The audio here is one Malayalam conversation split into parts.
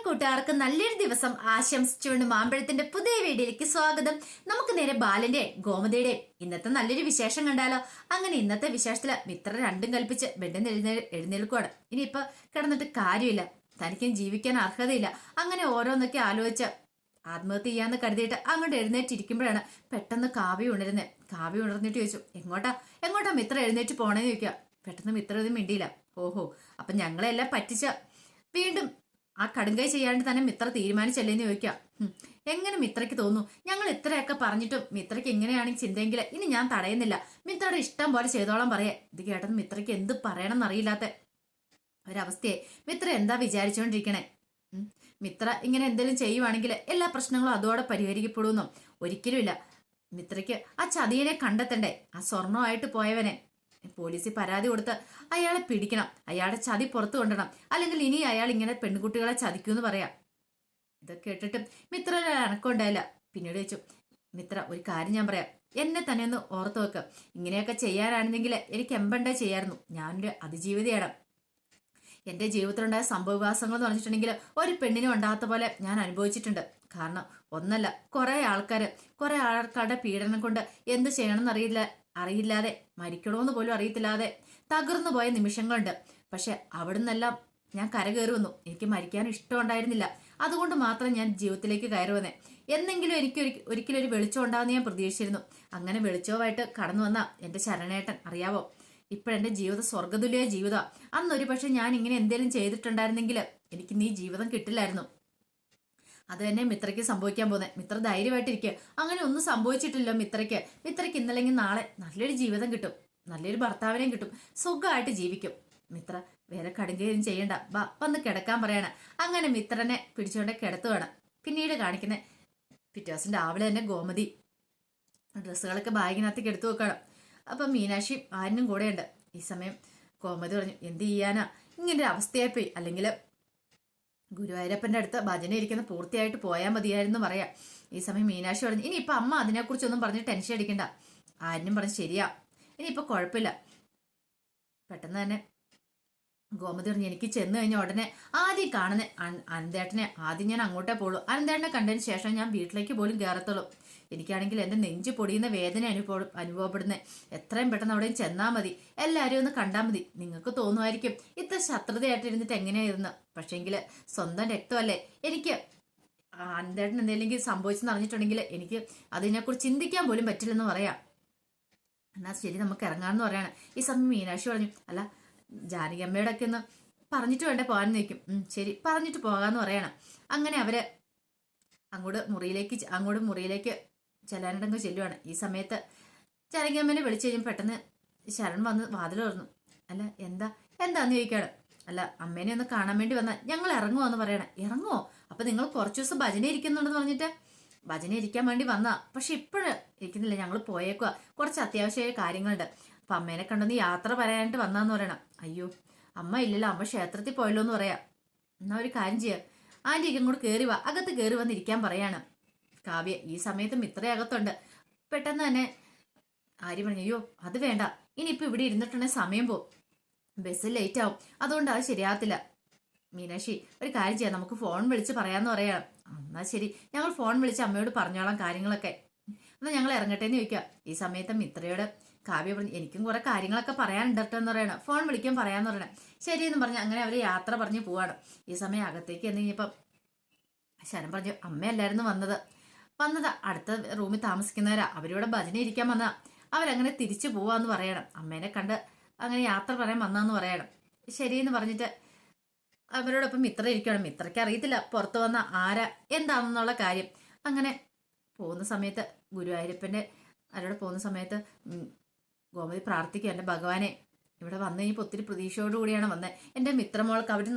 കൂട്ടുകാർക്ക് നല്ലൊരു ദിവസം ആശംസിച്ചുകൊണ്ട് മാമ്പഴത്തിന്റെ പുതിയ വീഡിയോയിലേക്ക് സ്വാഗതം. നമുക്ക് നേരെ ബാലന്റെ ഗോമതിയുടെ ഇന്നത്തെ നല്ലൊരു വിശേഷം കണ്ടാലോ. അങ്ങനെ ഇന്നത്തെ വിശേഷത്തില് മിത്ര രണ്ടും കൽപ്പിച്ച് ബെഡിൽ നിന്ന് എഴുന്നേൽക്കുവാണ്. ഇനിയിപ്പൊ കിടന്നിട്ട് കാര്യമില്ല, തനിക്കും ജീവിക്കാൻ അർഹതയില്ല. അങ്ങനെ ഓരോന്നൊക്കെ ആലോചിച്ച് ആത്മഹത്യ ചെയ്യാന്ന് കരുതിയിട്ട് അങ്ങോട്ട് എഴുന്നേറ്റിരിക്കുമ്പോഴാണ് പെട്ടെന്ന് കാവ്യ ഉണരുന്നത്. കാവ്യ ഉണർന്നിട്ട് ചോദിച്ചു, എങ്ങോട്ടാ മിത്ര എഴുന്നേറ്റ് പോണേന്ന് ചോദിക്കുക. പെട്ടെന്ന് മിത്ര ഒന്നും മിണ്ടിയില്ല. ഓഹോ, അപ്പൊ ഞങ്ങളെല്ലാം പറ്റിച്ച വീണ്ടും ആ കടുങ്കൈ ചെയ്യാണ്ട് തന്നെ മിത്ര തീരുമാനിച്ചല്ലേന്ന് ചോദിക്കാം. എങ്ങനെ മിത്രയ്ക്ക് തോന്നുന്നു? ഞങ്ങൾ ഇത്രയൊക്കെ പറഞ്ഞിട്ടും മിത്രയ്ക്ക് എങ്ങനെയാണെങ്കിൽ ചിന്തയെങ്കിൽ ഇനി ഞാൻ തടയുന്നില്ല, മിത്രയുടെ ഇഷ്ടം പോലെ ചെയ്തോളാം പറയാ. ഇത് കേട്ടത് മിത്രയ്ക്ക് എന്ത് പറയണം എന്നറിയില്ലാത്ത ഒരവസ്ഥയെ. മിത്ര എന്താ വിചാരിച്ചുകൊണ്ടിരിക്കണേ? മിത്ര ഇങ്ങനെ എന്തെങ്കിലും ചെയ്യുവാണെങ്കിൽ എല്ലാ പ്രശ്നങ്ങളും അതോടെ പരിഹരിക്കപ്പെടുമെന്നും ഒരിക്കലുമില്ല. മിത്രയ്ക്ക് ആ ചതിയനെ കണ്ടെത്തണ്ടേ? ആ സ്വർണമായിട്ട് പോയവനെ പോലീസിൽ പരാതി കൊടുത്ത് അയാളെ പിടിക്കണം, അയാളുടെ ചതി പുറത്തു കൊണ്ടുവരണം, അല്ലെങ്കിൽ ഇനി അയാൾ ഇങ്ങനെ പെൺകുട്ടികളെ ചതിക്കൂന്ന് പറയാം. ഇതൊക്കെ കേട്ടിട്ടും മിത്ര അനക്കമുണ്ടായില്ല. പിന്നീട് ചോദിച്ചു, മിത്ര ഒരു കാര്യം ഞാൻ പറയാം, എന്നെ തന്നെ ഒന്ന് ഓർത്ത് വെക്കുക. ഇങ്ങനെയൊക്കെ ചെയ്യാനായിരുന്നെങ്കിൽ എനിക്ക് എമ്പണ്ടേ ചെയ്യായിരുന്നു. ഞാനൊരു അതിജീവിതയാണ്. എന്റെ ജീവിതത്തിലുണ്ടായ സംഭവവികാസങ്ങൾ എന്ന് പറഞ്ഞിട്ടുണ്ടെങ്കിൽ ഒരു പെണ്ണിനും ഉണ്ടാകാത്ത പോലെ ഞാൻ അനുഭവിച്ചിട്ടുണ്ട്. കാരണം ഒന്നല്ല, കുറെ ആൾക്കാരുടെ പീഡനം കൊണ്ട് എന്ത് ചെയ്യണമെന്ന് അറിയില്ലാതെ മരിക്കണമെന്ന് പോലും അറിയത്തില്ലാതെ തകർന്നു പോയ നിമിഷങ്ങളുണ്ട്. പക്ഷെ അവിടുന്നെല്ലാം ഞാൻ കരകയറി വന്നു. എനിക്ക് മരിക്കാൻ ഇഷ്ടമുണ്ടായിരുന്നില്ല. അതുകൊണ്ട് മാത്രം ഞാൻ ജീവിതത്തിലേക്ക് കയറി വന്നേ. എന്നെങ്കിലും എനിക്ക് ഒരിക്കലും ഒരു വെളിച്ചം ഉണ്ടാകുന്ന ഞാൻ പ്രതീക്ഷിച്ചിരുന്നു. അങ്ങനെ വെളിച്ചവുമായിട്ട് കടന്നു വന്ന എന്റെ ശരണേട്ടൻ അറിയാവോ, ഇപ്പോഴെന്റെ ജീവിതം സ്വർഗതുല്യ ജീവിതം. അന്നൊരു പക്ഷെ ഞാൻ ഇങ്ങനെ എന്തെങ്കിലും ചെയ്തിട്ടുണ്ടായിരുന്നെങ്കിൽ എനിക്ക് നീ ജീവിതം കിട്ടില്ലായിരുന്നു. അത് തന്നെ മിത്രയ്ക്ക് സംഭവിക്കാൻ പോകുന്നത്. മിത്ര ധൈര്യമായിട്ടിരിക്കുക. അങ്ങനെ ഒന്നും സംഭവിച്ചിട്ടില്ല മിത്രയ്ക്ക്. മിത്രയ്ക്ക് ഇന്നല്ലെങ്കിൽ നാളെ നല്ലൊരു ജീവിതം കിട്ടും, നല്ലൊരു ഭർത്താവിനെയും കിട്ടും, സുഖമായിട്ട് ജീവിക്കും. മിത്ര വേറെ കടുങ്കയും ചെയ്യണ്ട, വന്ന് കിടക്കാൻ പറയണം. അങ്ങനെ മിത്രനെ പിടിച്ചുകൊണ്ട് കിടത്തുവാണ്. പിന്നീട് കാണിക്കുന്ന പിറ്റേ ദിവസം രാവിലെ തന്നെ ഗോമതി ഡ്രസ്സുകളൊക്കെ ബാഗിനകത്തേക്ക് എടുത്തു വെക്കണം. അപ്പൊ മീനാക്ഷി ആരിനും കൂടെയുണ്ട്. ഈ സമയം ഗോമതി പറഞ്ഞു, എന്ത് ചെയ്യാനാ, ഇങ്ങനൊരു അവസ്ഥയായിപ്പോയി. അല്ലെങ്കിൽ ഗുരുവായൂരപ്പന്റെ അടുത്ത് ഭജന ഇരിക്കുന്ന പൂർത്തിയായിട്ട് പോയാൽ മതിയായിരുന്നു പറയാം. ഈ സമയം മീനാക്ഷി പറഞ്ഞു, ഇനിയിപ്പൊ അമ്മ അതിനെക്കുറിച്ചൊന്നും പറഞ്ഞ് ടെൻഷൻ അടിക്കണ്ട. ആരിനും പറഞ്ഞു, ശരിയാ, ഇനിയിപ്പൊ കുഴപ്പമില്ല. പെട്ടെന്ന് തന്നെ ഗോമതി പറഞ്ഞു, എനിക്ക് ചെന്ന് കഴിഞ്ഞ ഉടനെ ആദ്യം കാണുന്ന അനന്തേട്ടനെ ആദ്യം ഞാൻ അങ്ങോട്ടേ പോളൂ. അനന്തേട്ടനെ കണ്ടതിന് ശേഷം ഞാൻ വീട്ടിലേക്ക് പോലും കയറത്തുള്ളൂ. എനിക്കാണെങ്കിൽ എന്റെ നെഞ്ചു പൊടിയുന്ന വേദന അനുഭവപ്പെടുന്നത്. എത്രയും പെട്ടെന്ന് അവിടെയും ചെന്നാൽ മതി, എല്ലാവരും ഒന്ന് കണ്ടാൽ മതി. നിങ്ങൾക്ക് തോന്നുമായിരിക്കും ഇത്ര ശത്രുതയായിട്ടിരുന്നിട്ട് എങ്ങനെയായിരുന്നു. പക്ഷേങ്കില് സ്വന്തം രക്തമല്ലേ. എനിക്ക് അനന്തേട്ടൻ എന്തെങ്കിലും സംഭവിച്ചെന്ന് അറിഞ്ഞിട്ടുണ്ടെങ്കിൽ എനിക്ക് അതിനെക്കുറിച്ച് ചിന്തിക്കാൻ പോലും പറ്റില്ലെന്ന് പറയാം. എന്നാ ശരി, നമുക്ക് ഇറങ്ങാമെന്ന് പറയാണ്. ഈ സമയം മീനാക്ഷി പറഞ്ഞു, അല്ല ജാനകിയമ്മയുടെ ഒക്കെ ഒന്ന് പറഞ്ഞിട്ട് വേണ്ടേ പോകാൻ നിൽക്കും. ശരി, പറഞ്ഞിട്ട് പോകാന്ന് പറയണം. അങ്ങനെ അവര് അങ്ങോട്ട് മുറിയിലേക്ക് ചെല്ലാനിടങ്ങ് ചെല്ലുവാണ്. ഈ സമയത്ത് ജാനകിയമ്മേനെ വിളിച്ചു കഴിഞ്ഞാൽ പെട്ടെന്ന് ശരൺ വന്ന് വാതിൽ തുറന്നു. അല്ല എന്താന്ന് ചോദിക്കാണ്. അല്ല അമ്മേനെ ഒന്ന് കാണാൻ വേണ്ടി വന്ന, ഞങ്ങൾ ഇറങ്ങുവാന്ന് പറയണം. ഇറങ്ങുവോ? അപ്പൊ നിങ്ങൾ കുറച്ചു ദിവസം ഭജന ഇരിക്കുന്നുണ്ടെന്ന് പറഞ്ഞിട്ട് ഭജന ഇരിക്കാൻ വേണ്ടി വന്നാ, പക്ഷെ ഇപ്പോഴും ഇരിക്കുന്നില്ല, ഞങ്ങൾ പോയേക്കുക, കുറച്ച് അത്യാവശ്യമായ കാര്യങ്ങളുണ്ട്. അപ്പൊ അമ്മേനെ കണ്ടൊന്ന് യാത്ര പറയാനായിട്ട് വന്നാന്ന് പറയണം. അയ്യോ അമ്മ ഇല്ലല്ലോ, അമ്മ ക്ഷേത്രത്തിൽ പോയല്ലോ എന്ന് പറയാം. എന്നാ ഒരു കാര്യം ചെയ്യാം, ആന്റിക്ക് ഇങ്ങോട്ട് കയറി വാ, അകത്ത് കയറി വന്നിരിക്കാൻ പറയാണ് കാവ്യ. ഈ സമയത്ത് മിത്ര അകത്തുണ്ട്. പെട്ടെന്ന് തന്നെ ആര്യ പറഞ്ഞു, അയ്യോ അത് വേണ്ട, ഇനിയിപ്പോ ഇവിടെ ഇരുന്നിട്ടുണ്ടെങ്കിൽ സമയം പോവും, ബസ് ലേറ്റ് ആവും, അതുകൊണ്ട് അത് ശരിയാകത്തില്ല. മീനാക്ഷി ഒരു കാര്യം ചെയ്യാം, നമുക്ക് ഫോൺ വിളിച്ച് പറയാന്ന് പറയണം. എന്നാ ശരി, ഞങ്ങൾ ഫോൺ വിളിച്ച് അമ്മയോട് പറഞ്ഞോളാം കാര്യങ്ങളൊക്കെ. എന്നാൽ ഞങ്ങൾ ഇറങ്ങട്ടെ എന്ന് ചോദിക്കാം. ഈ സമയത്ത് മിത്രയോട് കാവ്യ പറഞ്ഞു, എനിക്കും കുറെ കാര്യങ്ങളൊക്കെ പറയാനുണ്ടെന്ന് പറയണം, ഫോൺ വിളിക്കാൻ പറയാന്ന് പറയണം. ശരിയെന്ന് പറഞ്ഞ് അങ്ങനെ അവര് യാത്ര പറഞ്ഞ് പോവാണ്. ഈ സമയം അകത്തേക്ക് എന്ന് കഴിഞ്ഞപ്പം ശരൺ പറഞ്ഞു, അമ്മയല്ലായിരുന്നു വന്നത് അടുത്ത റൂമിൽ താമസിക്കുന്നവരാ, അവരിവിടെ ഭജന ഇരിക്കാൻ വന്നാ, അവരങ്ങനെ തിരിച്ചു പോവാന്ന് പറയണം. അമ്മേനെ കണ്ട് അങ്ങനെ യാത്ര പറയാൻ വന്നാന്ന് പറയണം. ശരിയെന്ന് പറഞ്ഞിട്ട് അവരോടൊപ്പം മിത്ര ഇരിക്കണം. മിത്രയ്ക്ക് അറിയത്തില്ല പുറത്തു വന്ന ആരാ എന്താണെന്നുള്ള കാര്യം. അങ്ങനെ പോകുന്ന സമയത്ത് ഗുരുവായൂരപ്പന്റെ അവരോട് പോകുന്ന സമയത്ത് ഗോമതി പ്രാർത്ഥിക്കുക, എൻ്റെ ഭഗവാനെ ഇവിടെ വന്നു കഴിഞ്ഞപ്പോൾ ഒത്തിരി പ്രതീക്ഷയോടുകൂടിയാണ് വന്നത്. എൻ്റെ മിത്രമോൾക്ക് അവർ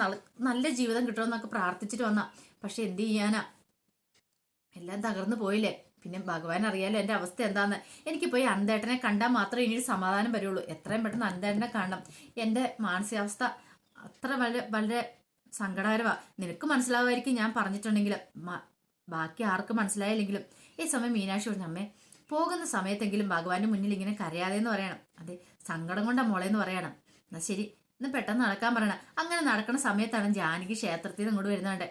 നല്ല ജീവിതം കിട്ടുമെന്നൊക്കെ പ്രാർത്ഥിച്ചിട്ട് വന്ന, പക്ഷെ എന്ത് ചെയ്യാനാ, എല്ലാം തകർന്നു പോയില്ലേ. പിന്നെ ഭഗവാൻ അറിയാലോ എൻ്റെ അവസ്ഥ എന്താന്ന്. എനിക്ക് പോയി അനന്തേട്ടനെ കണ്ടാൽ മാത്രമേ ഇനി സമാധാനം വരുള്ളൂ. എത്രയും പെട്ടെന്ന് അനന്തേട്ടനെ കാണണം. എൻ്റെ മാനസികാവസ്ഥ അത്ര വളരെ സങ്കടകരമാണ്. നിനക്ക് മനസ്സിലാവുമായിരിക്കും ഞാൻ പറഞ്ഞിട്ടുണ്ടെങ്കിലും, ബാക്കി ആർക്കും മനസ്സിലായില്ലെങ്കിലും. ഈ സമയം മീനാക്ഷി പറഞ്ഞു, അമ്മേ പോകുന്ന സമയത്തെങ്കിലും ഭഗവാന്റെ മുന്നിൽ ഇങ്ങനെ കരയാതെ എന്ന് പറയണം. അതെ, സങ്കടം കൊണ്ടാ മോളെന്ന് പറയണം. എന്നാ ശരി, ഇന്ന് പെട്ടെന്ന് നടക്കാൻ പറയണം. അങ്ങനെ നടക്കുന്ന സമയത്താണ് ജാനകി ക്ഷേത്രത്തിൽ നിന്ന് ഇങ്ങോട്ട് വരുന്നുണ്ട്.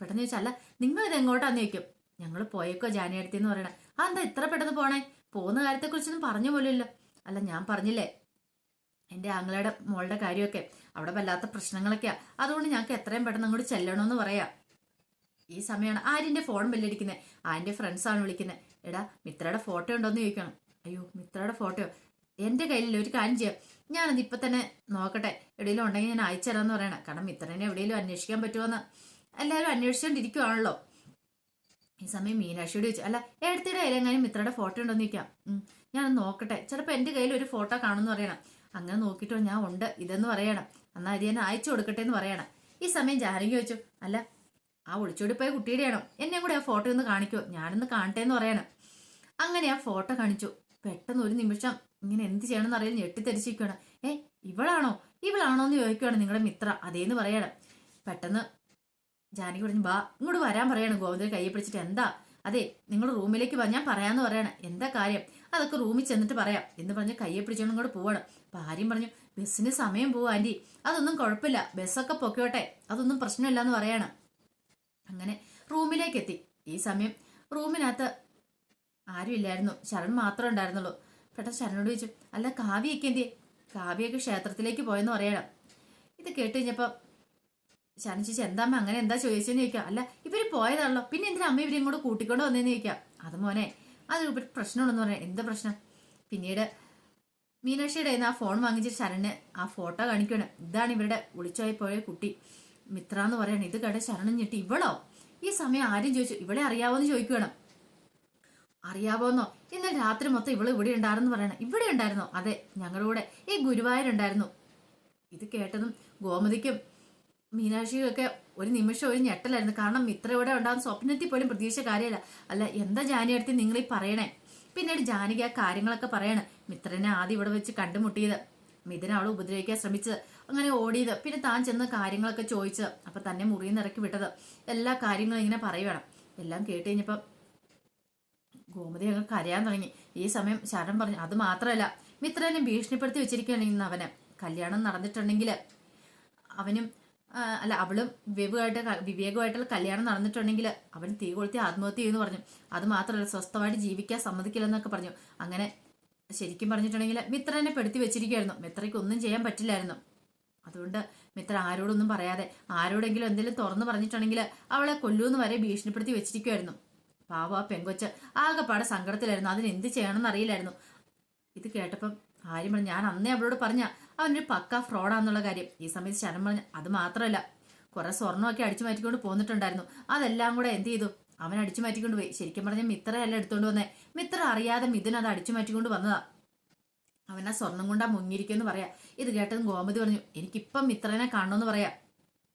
പെട്ടെന്ന് ചോദിച്ചാൽ അല്ല നിങ്ങളിത് എങ്ങോട്ടാന്ന് ചോദിക്കും. ഞങ്ങൾ പോയേക്കോ ജാനിയടുത്തി എന്ന് പറയണേ. ആ എന്താ ഇത്ര പെട്ടെന്ന് പോണേ? പോകുന്ന കാര്യത്തെക്കുറിച്ചൊന്നും പറഞ്ഞു പോലുമില്ല. അല്ല ഞാൻ പറഞ്ഞില്ലേ എൻ്റെ ആങ്ങളയുടെ മോളുടെ കാര്യമൊക്കെ അവിടെ വല്ലാത്ത പ്രശ്നങ്ങളൊക്കെയാ, അതുകൊണ്ട് ഞങ്ങൾക്ക് എത്രയും പെട്ടെന്ന് അങ്ങോട്ട് ചെല്ലണമെന്ന് പറയാം. ഈ സമയമാണ് ആര്യൻ്റെ ഫോൺ ബെല്ലടിക്കുന്നത്. ആര്യൻ്റെ ഫ്രണ്ട്സാണ് വിളിക്കുന്നത്. എടാ മിത്രയുടെ ഫോട്ടോ ഉണ്ടോയെന്ന് ചോദിക്കണം. അയ്യോ മിത്രയുടെ ഫോട്ടോയോ? എൻ്റെ കയ്യിലില്ല, ഒരു കാര്യം ചെയ്യാം, ഞാനത് ഇപ്പം തന്നെ നോക്കട്ടെ, എവിടെയെങ്കിലും ഉണ്ടെങ്കിൽ ഞാൻ അയച്ചു തരാമെന്ന് പറയണം. കാരണം മിത്രനെ എവിടെയെങ്കിലും അന്വേഷിക്കാൻ പറ്റുമോയെന്ന് എല്ലാവരും അന്വേഷിച്ചുകൊണ്ടിരിക്കുവാണല്ലോ. ഈ സമയം മീനാക്ഷിയോട് ചോദിച്ചു അല്ല എടുത്തിടെ കയ്യിലെങ്ങാനും മിത്രയുടെ ഫോട്ടോ ഉണ്ടോന്ന് ചോദിക്കാം. ഞാനൊന്ന് നോക്കട്ടെ, ചിലപ്പോൾ എൻ്റെ കയ്യിൽ ഒരു ഫോട്ടോ കാണുമെന്ന് പറയണം. അങ്ങനെ നോക്കിയിട്ടോ ഞാൻ ഉണ്ട് ഇതെന്ന് പറയണം. എന്നാൽ അത് ഞാൻ അയച്ചു കൊടുക്കട്ടെ എന്ന് പറയണം. ഈ സമയം ജാനകി ചോദിച്ചു അല്ല ആ ഒളിച്ചോടി പോയ കുട്ടിയുടെയാണോ? എന്നെ കൂടെ ആ ഫോട്ടോ ഒന്ന് കാണിക്കുമോ, ഞാനൊന്ന് കാണട്ടെ എന്ന് പറയണം. അങ്ങനെ ആ ഫോട്ടോ കാണിച്ചു. പെട്ടെന്ന് ഒരു നിമിഷം ഇങ്ങനെ എന്ത് ചെയ്യണമെന്ന് അറിയാൻ ഞെട്ടിത്തെരിച്ചിരിക്കുകയാണ്. ഇവളാണോ എന്ന് ചോദിക്കുകയാണ് നിങ്ങളുടെ മിത്ര. അതേന്ന് പറയണം. പെട്ടെന്ന് ജാനകി പറഞ്ഞു ബാ ഇങ്ങോട്ട് വരാൻ പറയാണ്. ഗോവിന്ദനെ കയ്യെ പിടിച്ചിട്ട് എന്താ? അതെ നിങ്ങൾ റൂമിലേക്ക് വാ, ഞാൻ പറയാന്ന് പറയണം. എന്താ കാര്യം? അതൊക്കെ റൂമിൽ ചെന്നിട്ട് പറയാം എന്ന് പറഞ്ഞ് കയ്യെ പിടിച്ചോണ്ട് ഇങ്ങോട്ട് പോവാണ്. അപ്പൊ ആര്യം പറഞ്ഞു ബസ്സിന് സമയം പോവും ആന്റി, അതൊന്നും കുഴപ്പമില്ല, ബസ്സൊക്കെ പൊക്കോട്ടെ, അതൊന്നും പ്രശ്നമില്ല എന്ന് പറയാണ്. അങ്ങനെ റൂമിലേക്ക് എത്തി. ഈ സമയം റൂമിനകത്ത് ആരും ഇല്ലായിരുന്നു, ശരൺ മാത്രമേ ഉണ്ടായിരുന്നുള്ളൂ. പെട്ടെന്ന് ശരണോട് ചോദിച്ചു അല്ല കാവ്യൊക്കെ എന്തിയെ? കാവ്യൊക്കെ ക്ഷേത്രത്തിലേക്ക് പോയെന്ന് പറയണം. ഇത് കേട്ട് കഴിഞ്ഞപ്പോൾ ശരൺ ചേച്ചി എന്താമ്മ അങ്ങനെ എന്താ ചോദിച്ചെന്ന് ചോദിക്കാം. അല്ല ഇവര് പോയതാണല്ലോ, പിന്നെ എന്തിനാ അമ്മ ഇവരെയും കൂടെ കൂട്ടിക്കൊണ്ട് വന്നേന്ന് ചോദിക്കാം. അത് മോനെ അത് പ്രശ്നമുണ്ടെന്ന് പറയാം. എന്താ പ്രശ്നം? പിന്നീട് മീനാക്ഷിയുടെ ആ ഫോൺ വാങ്ങിച്ചിട്ട് ശരണ് ആ ഫോട്ടോ കാണിക്കുകയാണ്. ഇതാണ് ഇവരുടെ ഒളിച്ചോയി പോയ കുട്ടി മിത്ര എന്ന് പറയണം. ഇത് കേട്ട ശരണം ഞെട്ടി. ഇവളോ? ഈ സമയം ആരും ചോദിച്ചു ഇവളെ അറിയാവോന്ന് ചോദിക്കണം. അറിയാവോന്നോ? ഇന്നലെ രാത്രി മൊത്തം ഇവള് ഇവിടെ ഉണ്ടായിരുന്നു പറയണം. ഇവിടെ ഉണ്ടായിരുന്നോ? അതെ ഞങ്ങളുടെ കൂടെ ഈ ഗുരുവായൂരുണ്ടായിരുന്നു. ഇത് കേട്ടതും ഗോമതിക്കും മീനാക്ഷിയും ഒക്കെ ഒരു നിമിഷം ഒരു ഞെട്ടലായിരുന്നു. കാരണം മിത്ര ഇവിടെ ഉണ്ടാകുന്ന സ്വപ്നത്തിൽ പോലും പ്രതീക്ഷ കാര്യമല്ല. അല്ല എന്താ ജാനിയടുത്ത് നിങ്ങൾ ഈ പറയണേ? പിന്നീട് ജാനകി ആ കാര്യങ്ങളൊക്കെ പറയാണ്. മിത്രനെ ആദ്യം ഇവിടെ വെച്ച് കണ്ടുമുട്ടിയത്, മിഥുനെ അവളെ ഉപദ്രവിക്കാൻ ശ്രമിച്ചത്, അങ്ങനെ ഓടിയത്, പിന്നെ താൻ ചെന്ന് കാര്യങ്ങളൊക്കെ ചോദിച്ചത്, അപ്പൊ തന്നെ മുറിയിൽ നിന്ന് ഇറക്കി വിട്ടത്, എല്ലാ കാര്യങ്ങളും ഇങ്ങനെ പറയുവാണ്. എല്ലാം കേട്ട് കഴിഞ്ഞപ്പം ഗോമതി അങ്ങ് കരയാൻ തുടങ്ങി. ഈ സമയം ശരൺ പറഞ്ഞു അത് മാത്രമല്ല മിത്രനെ ഭീഷണിപ്പെടുത്തി വെച്ചിരിക്കുകയാണെങ്കിൽ അവന് കല്യാണം നടന്നിട്ടുണ്ടെങ്കിൽ അവനും അല്ല അവളും വിവേകമായിട്ടുള്ള കല്യാണം നടന്നിട്ടുണ്ടെങ്കിൽ അവൻ തീ കൊളുത്തി ആത്മഹത്യ ചെയ്യുമെന്ന് പറഞ്ഞു. അത് മാത്രമല്ല സ്വസ്ഥമായിട്ട് ജീവിക്കാൻ സമ്മതിക്കില്ലെന്നൊക്കെ പറഞ്ഞു. അങ്ങനെ ശരിക്കും പറഞ്ഞിട്ടുണ്ടെങ്കിൽ മിത്രനെ പെടുത്തി വെച്ചിരിക്കുകയായിരുന്നു. മിത്രയ്ക്ക് ഒന്നും ചെയ്യാൻ പറ്റില്ലായിരുന്നു. അതുകൊണ്ട് മിത്ര ആരോടൊന്നും പറയാതെ ആരോടെങ്കിലും എന്തെങ്കിലും തുറന്നു പറഞ്ഞിട്ടുണ്ടെങ്കിൽ അവളെ കൊല്ലൂന്ന് വരെ ഭീഷണിപ്പെടുത്തി വെച്ചിരിക്കുമായിരുന്നു. പാവ ആ പെങ്കൊച്ച് ആകെപ്പാടെ സങ്കടത്തിലായിരുന്നു. അതിന് എന്ത് ചെയ്യണമെന്ന് അറിയില്ലായിരുന്നു. ഇത് കേട്ടപ്പം ആര്യം പറഞ്ഞു ഞാൻ അന്നേ അവളോട് പറഞ്ഞ അവനൊരു പക്ക ഫ്രോഡാന്നുള്ള കാര്യം. ഈ സമയത്ത് ശരൺ പറഞ്ഞു അത് മാത്രമല്ല കുറെ സ്വർണ്ണമൊക്കെ അടിച്ചു മാറ്റിക്കൊണ്ട് പോന്നിട്ടുണ്ടായിരുന്നു. അതെല്ലാം കൂടെ എന്ത് ചെയ്തു? അവൻ അടിച്ചു മാറ്റിക്കൊണ്ട് പോയി. ശരിക്കും പറഞ്ഞ മിത്രയല്ല എടുത്തോണ്ട് വന്നേ. മിത്ര അറിയാതെ മിഥുൻ അത് അടിച്ചു മാറ്റിക്കൊണ്ട് വന്നതാ. അവൻ ആ സ്വർണം കൊണ്ടാ മുങ്ങിയിരിക്കുമെന്ന് പറയാം. ഇത് കേട്ടതും ഗോമതി പറഞ്ഞു എനിക്കിപ്പം മിത്രനെ കാണണമെന്ന് പറയാം.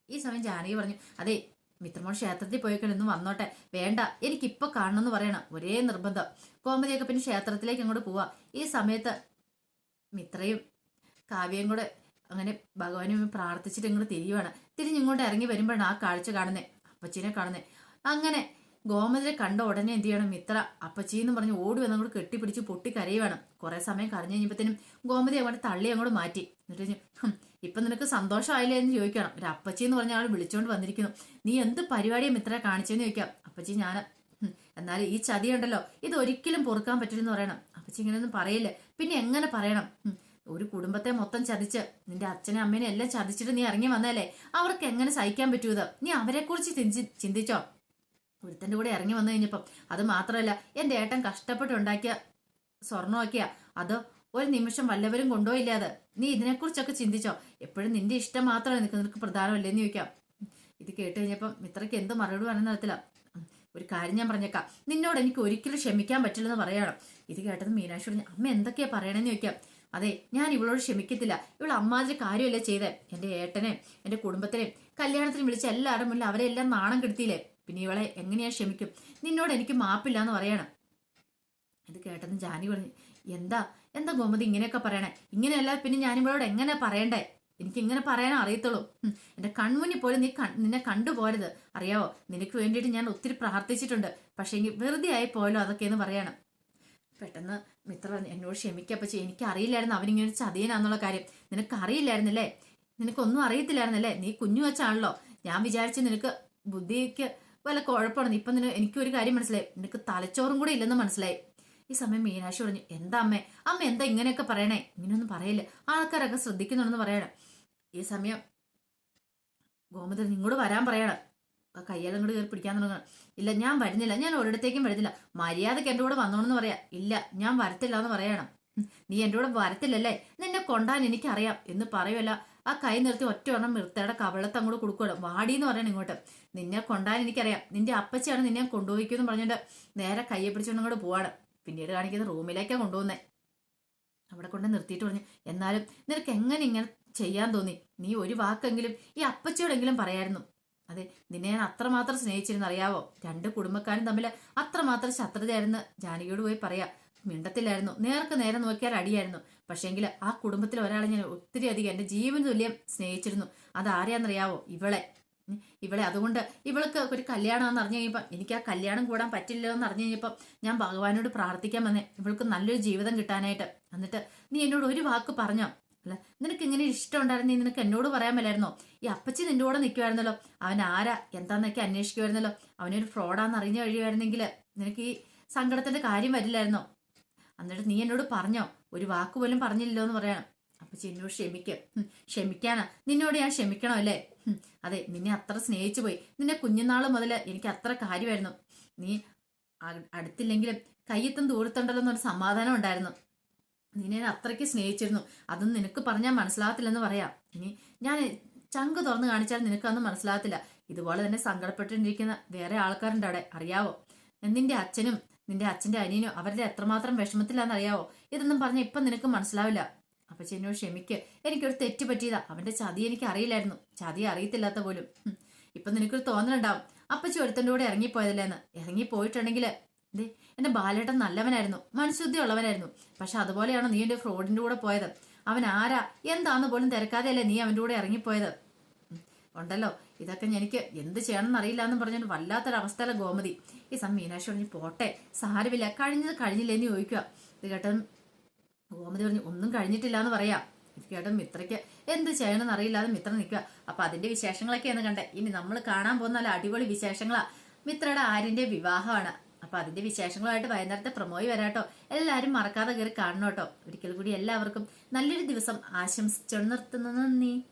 ഈ സമയം ജാനകി പറഞ്ഞു അതെ മിത്രമോൾ ക്ഷേത്രത്തിൽ പോയിക്കൊണ്ടൊന്നും വന്നോട്ടെ, വേണ്ട എനിക്കിപ്പൊ കാണണമെന്ന് പറയണം, ഒരേ നിർബന്ധം. ഗോമതിയൊക്കെ പിന്നെ ക്ഷേത്രത്തിലേക്ക് അങ്ങോട്ട് പോവാ. ഈ സമയത്ത് മിത്രയും കാവ്യയും കൂടെ അങ്ങനെ ഭഗവാനും പ്രാർത്ഥിച്ചിട്ട് ഇങ്ങോട്ട് തിരിയുവാണ്. തിരിഞ്ഞിങ്ങോട്ട് ഇറങ്ങി വരുമ്പോഴാണ് ആ കാഴ്ച കാണുന്നേ, അപ്പച്ചീനെ കാണുന്നേ. അങ്ങനെ ഗോമതിയെ കണ്ട ഉടനെ എന്ത് ചെയ്യണം? മിത്ര അപ്പച്ചി എന്ന് പറഞ്ഞ് ഓടി വന്ന് അങ്ങോട്ട് കെട്ടിപ്പിടിച്ച് പൊട്ടി കരയുവാണ്. കുറെ സമയം കരഞ്ഞു കഴിഞ്ഞപ്പോഴത്തേനും ഗോമതി അങ്ങോട്ട് തള്ളി അങ്ങോട്ട് മാറ്റി. എന്നിട്ട് ഇപ്പൊ നിനക്ക് സന്തോഷമായില്ലേ എന്ന് ചോദിക്കണം. ഒരു അപ്പച്ചി എന്ന് പറഞ്ഞ ആൾ വിളിച്ചോണ്ട് വന്നിരിക്കുന്നു, നീ എന്ത് പരിപാടിയെ മിത്ര കാണിച്ചെന്ന് ചോദിക്കാം. അപ്പച്ചി ഞാൻ എന്നാലും ഈ ചതിയുണ്ടല്ലോ ഇത് ഒരിക്കലും പൊറുക്കാൻ പറ്റില്ലെന്ന് പറയണം. അപ്പച്ചി ഇങ്ങനെയൊന്നും പറയില്ലേ, പിന്നെ എങ്ങനെ പറയണം? ഒരു കുടുംബത്തെ മൊത്തം ചതിച്ച് നിന്റെ അച്ഛനെ അമ്മേനെ എല്ലാം ചതിച്ചിട്ട് നീ ഇറങ്ങി വന്നല്ലേ, അവർക്ക് എങ്ങനെ സഹിക്കാൻ പറ്റൂത്? നീ അവരെ കുറിച്ച് ചിന്തിച്ചോ? ഒരുത്തൻ്റെ കൂടെ ഇറങ്ങി വന്നു കഴിഞ്ഞപ്പം അത് മാത്രമല്ല എൻ്റെ ഏട്ടൻ കഷ്ടപ്പെട്ടുണ്ടാക്കിയ സ്വർണ്ണമൊക്കെയാ, അത് ഒരു നിമിഷം വല്ലവരും കൊണ്ടുപോയില്ലാതെ. നീ ഇതിനെക്കുറിച്ചൊക്കെ ചിന്തിച്ചോ? എപ്പോഴും നിന്റെ ഇഷ്ടം മാത്രമേ നിനക്ക് പ്രധാനമല്ലേന്ന് ചോദിക്കാം. ഇത് കേട്ട് കഴിഞ്ഞപ്പം മിത്രയ്ക്ക് എന്ത് മറുപടി പറയുന്ന തരത്തില്ല. ഒരു കാര്യം ഞാൻ പറഞ്ഞേക്കാം, നിന്നോട് എനിക്ക് ഒരിക്കലും ക്ഷമിക്കാൻ പറ്റില്ലെന്ന് പറയണം. ഇത് കേട്ടത് മീനാക്ഷി പറഞ്ഞു അമ്മ എന്തൊക്കെയാ പറയണമെന്ന് ചോദിക്കാം. അതെ ഞാൻ ഇവളോട് ക്ഷമിക്കത്തില്ല, ഇവൾ അമ്മാതിരി കാര്യമല്ലേ ചെയ്തേ, എൻ്റെ ഏട്ടനെ എൻ്റെ കുടുംബത്തിനെയും കല്യാണത്തിന് വിളിച്ച എല്ലാവരുടെ മുന്നിൽ അവരെ എല്ലാം നാണം കെടുത്തിയില്ലേ, പിന്നെ ഇവളെ എങ്ങനെയാ ക്ഷമിക്കും? നിന്നോട് എനിക്ക് മാപ്പില്ല എന്ന് പറയണം. ഇത് കേട്ടതും ജാനി പറഞ്ഞു എന്താ ഗോമതി ഇങ്ങനെയൊക്കെ പറയണേ? ഇങ്ങനെയല്ല പിന്നെ ഞാനിവളോട് എങ്ങനെ പറയണ്ടേ? എനിക്ക് ഇങ്ങനെ പറയാനേ അറിയത്തുള്ളൂ. എൻ്റെ കൺമുന്നിൽ പോലും നിന്നെ കണ്ടുപോരുത്, അറിയാവോ? നിനക്ക് വേണ്ടിയിട്ട് ഞാൻ ഒത്തിരി പ്രാർത്ഥിച്ചിട്ടുണ്ട്, പക്ഷേ എങ്കിൽ വെറുതെ ആയി പോയല്ലോ അതൊക്കെയെന്ന് പറയണം. പെട്ടെന്ന് മിത്ര പറഞ്ഞു എന്നോട് ക്ഷമിക്കപ്പച്ചി, എനിക്ക് അറിയില്ലായിരുന്നു അവനിങ്ങനെ ചതിയനാന്നുള്ള കാര്യം. നിനക്ക് അറിയില്ലായിരുന്നല്ലേ? നിനക്കൊന്നും അറിയത്തില്ലായിരുന്നല്ലേ? നീ കുഞ്ഞു വെച്ചാണല്ലോ, ഞാൻ വിചാരിച്ചു നിനക്ക് ബുദ്ധിക്ക് വല്ല കുഴപ്പമാണ്. ഇപ്പം എനിക്കൊരു കാര്യം മനസ്സിലായി, നിനക്ക് തലച്ചോറും കൂടെ ഇല്ലെന്ന് മനസ്സിലായി. ഈ സമയം മീനാക്ഷി പറഞ്ഞു, എന്താ അമ്മേ, അമ്മ എന്താ ഇങ്ങനെയൊക്കെ പറയണേ? ഇങ്ങനെയൊന്നും പറയില്ല, ആൾക്കാരൊക്കെ ശ്രദ്ധിക്കുന്നുണ്ടെന്ന് പറയണം. ഈ സമയം ഗോമതി നിങ്ങോട് വരാൻ പറയണം. ആ കയ്യെല്ലാം കൂടെ കയറി പിടിക്കാൻ തുടങ്ങണം. ഇല്ല ഞാൻ വരുന്നില്ല, ഞാൻ ഒരിടത്തേക്കും വരുന്നില്ല, മര്യാദക്ക് എൻ്റെ കൂടെ വന്നോണെന്ന് പറയാ. ഇല്ല ഞാൻ വരത്തില്ല എന്ന് പറയണം. നീ എൻ്റെ കൂടെ വരത്തില്ലല്ലേ, നിന്നെ കൊണ്ടാൻ എനിക്കറിയാം എന്ന് പറയുമല്ല. ആ കൈ നിർത്തി ഒറ്റ ഒരെണ്ണം മിർത്തയുടെ കവളത്ത് അങ്ങോട്ട് കൊടുക്കണം. വാടിയെന്ന് പറയണം ഇങ്ങോട്ട്. നിന്നെ കൊണ്ടാൻ എനിക്കറിയാം, നിന്റെ അപ്പച്ചിയാണ് നിന്നെ കൊണ്ടുപോയിക്കുമെന്ന് പറഞ്ഞിട്ട് നേരെ കയ്യെ പിടിച്ചുകൊണ്ട് അങ്ങോട്ട് പോവാണ്. പിന്നീട് കാണിക്കുന്ന റൂമിലേക്കാണ് കൊണ്ടുപോകുന്നത്. അവിടെ കൊണ്ട് നിർത്തിയിട്ട് പറഞ്ഞു, എന്നാലും നിനക്ക് എങ്ങനെ ഇങ്ങനെ ചെയ്യാൻ തോന്നി? നീ ഒരു വാക്കെങ്കിലും ഈ അപ്പച്ചിയോടെങ്കിലും പറയായിരുന്നു. അതെ, നിന്നെ ഞാൻ അത്രമാത്രം സ്നേഹിച്ചിരുന്നു അറിയാവോ. രണ്ട് കുടുംബക്കാരും തമ്മിൽ അത്രമാത്രം ശത്രുതയായിരുന്നു. ജാനകിയോട് പോയി പറയാ, മിണ്ടത്തില്ലായിരുന്നു, നേർക്ക് നേരെ നോക്കിയാൽ അടിയായിരുന്നു. പക്ഷേങ്കിൽ ആ കുടുംബത്തിൽ ഒരാളെ ഞാൻ ഒത്തിരി അധികം എൻ്റെ ജീവൻ തുല്യം സ്നേഹിച്ചിരുന്നു. അതാരെയാണെന്നറിയാവോ? ഇവളെ അതുകൊണ്ട് ഇവൾക്ക് ഒരു കല്യാണമെന്ന് അറിഞ്ഞു കഴിഞ്ഞപ്പോൾ എനിക്ക് ആ കല്യാണം കൂടാൻ പറ്റില്ലല്ലോ എന്ന് അറിഞ്ഞു കഴിഞ്ഞപ്പോൾ ഞാൻ ഭഗവാനോട് പ്രാർത്ഥിക്കാൻ വന്നേ, ഇവൾക്ക് നല്ലൊരു ജീവിതം കിട്ടാനായിട്ട്. എന്നിട്ട് നീ എന്നോട് ഒരു വാക്ക് പറഞ്ഞോ? അല്ല, നിനക്ക് ഇങ്ങനെ ഇഷ്ടം ഉണ്ടായിരുന്നു, നിനക്ക് എന്നോട് പറയാൻ മേലായിരുന്നോ? ഈ അപ്പച്ചി നിന്റെ കൂടെ നിൽക്കുമായിരുന്നല്ലോ, അവൻ ആരാ എന്താന്നൊക്കെ അന്വേഷിക്കുമായിരുന്നല്ലോ, അവനൊരു ഫ്രോഡാന്ന് അറിഞ്ഞു കഴിയുമായിരുന്നെങ്കിൽ നിനക്ക് ഈ സങ്കടത്തിന്റെ കാര്യം വരില്ലായിരുന്നോ? എന്നിട്ട് നീ എന്നോട് പറഞ്ഞോ? ഒരു വാക്ക് പോലും പറഞ്ഞില്ലല്ലോ എന്ന് പറയണം. അപ്പച്ചി എന്നോട് ക്ഷമിക്കാനാ? നിന്നോട് ഞാൻ ക്ഷമിക്കണോ അല്ലേ? അതെ, നിന്നെ അത്ര സ്നേഹിച്ചു പോയി. നിന്നെ കുഞ്ഞുനാള് മുതൽ എനിക്ക് അത്ര കാര്യമായിരുന്നു. നീ അടുത്തില്ലെങ്കിലും കയ്യെത്തും ദൂരത്തുണ്ടല്ലോ എന്നൊരു സമാധാനം ഉണ്ടായിരുന്നു. നിന്നെ ഞാൻ അത്രയ്ക്ക് സ്നേഹിച്ചിരുന്നു. അതൊന്നും നിനക്ക് പറഞ്ഞാൽ മനസ്സിലാകത്തില്ലെന്ന് പറയാം. ഇനി ഞാൻ ചങ്ക് തുറന്ന് കാണിച്ചാൽ നിനക്കതൊന്നും മനസ്സിലാകത്തില്ല. ഇതുപോലെ തന്നെ സങ്കടപ്പെട്ടിരിക്കുന്ന വേറെ ആൾക്കാരുണ്ട് അവിടെ, അറിയാവോ? നിന്റെ അച്ഛനും നിന്റെ അച്ഛന്റെ അനിയനും അവരുടെ എത്രമാത്രം വിഷമത്തിലാന്ന് അറിയാവോ? ഇതൊന്നും പറഞ്ഞാൽ ഇപ്പം നിനക്ക് മനസ്സിലാവില്ല. അപ്പൊ എന്നോട് ക്ഷമിക്ക്, എനിക്കൊരു തെറ്റ് പറ്റിയതാ. അവന്റെ ചതി എനിക്ക് അറിയില്ലായിരുന്നു, ചതി അറിയത്തില്ലാത്ത പോലും. ഇപ്പൊ നിനക്കൊരു തോന്നലുണ്ടാവും അപ്പച്ചി ഒരുത്തൻ്റെ കൂടെ ഇറങ്ങിപ്പോയതല്ലേന്ന്. ഇറങ്ങിപ്പോയിട്ടുണ്ടെങ്കിൽ എന്റെ ബാലേട്ടൻ നല്ലവനായിരുന്നു, മനഃശുദ്ധി ഉള്ളവനായിരുന്നു. പക്ഷെ അതുപോലെയാണ് നീ എന്റെ ഫ്രോഡിന്റെ കൂടെ പോയത്. അവൻ ആരാ എന്താന്ന് പോലും തിരക്കാതെയല്ലേ നീ അവന്റെ കൂടെ ഇറങ്ങിപ്പോയത്. ഉണ്ടല്ലോ, ഇതൊക്കെ എനിക്ക് എന്ത് ചെയ്യണമെന്ന് അറിയില്ല എന്ന് പറഞ്ഞൊരു വല്ലാത്തൊരവസ്ഥയിലെ ഗോമതി. ഈ സമയം മീനാക്ഷി പറഞ്ഞു, പോട്ടെ സാരമില്ല, കഴിഞ്ഞത് കഴിഞ്ഞില്ലെന്ന് ചോദിക്കുക. ഇത് കേട്ടതും ഗോമതി പറഞ്ഞു, ഒന്നും കഴിഞ്ഞിട്ടില്ല എന്ന് പറയാം. ഇത് കേട്ടതും മിത്രയ്ക്ക് എന്ത് ചെയ്യണമെന്ന് അറിയില്ലാതെ മിത്ര നിൽക്കുക. അപ്പൊ അതിന്റെ വിശേഷങ്ങളൊക്കെയാണ് കണ്ടേ. ഇനി നമ്മൾ കാണാൻ പോകുന്ന നല്ല അടിപൊളി വിശേഷങ്ങളാ. മിത്രയുടെ ആര്യന്റെ വിവാഹമാണ്. അപ്പൊ അതിന്റെ വിശേഷങ്ങളുമായിട്ട് വൈകുന്നേരത്തെ പ്രമോയി വരാട്ടോ. എല്ലാരും മറക്കാതെ കയറി കാണണം കേട്ടോ. ഒരിക്കൽ കൂടി എല്ലാവർക്കും നല്ലൊരു ദിവസം ആശംസിച്ചു നിർത്തുന്നു. നന്ദി.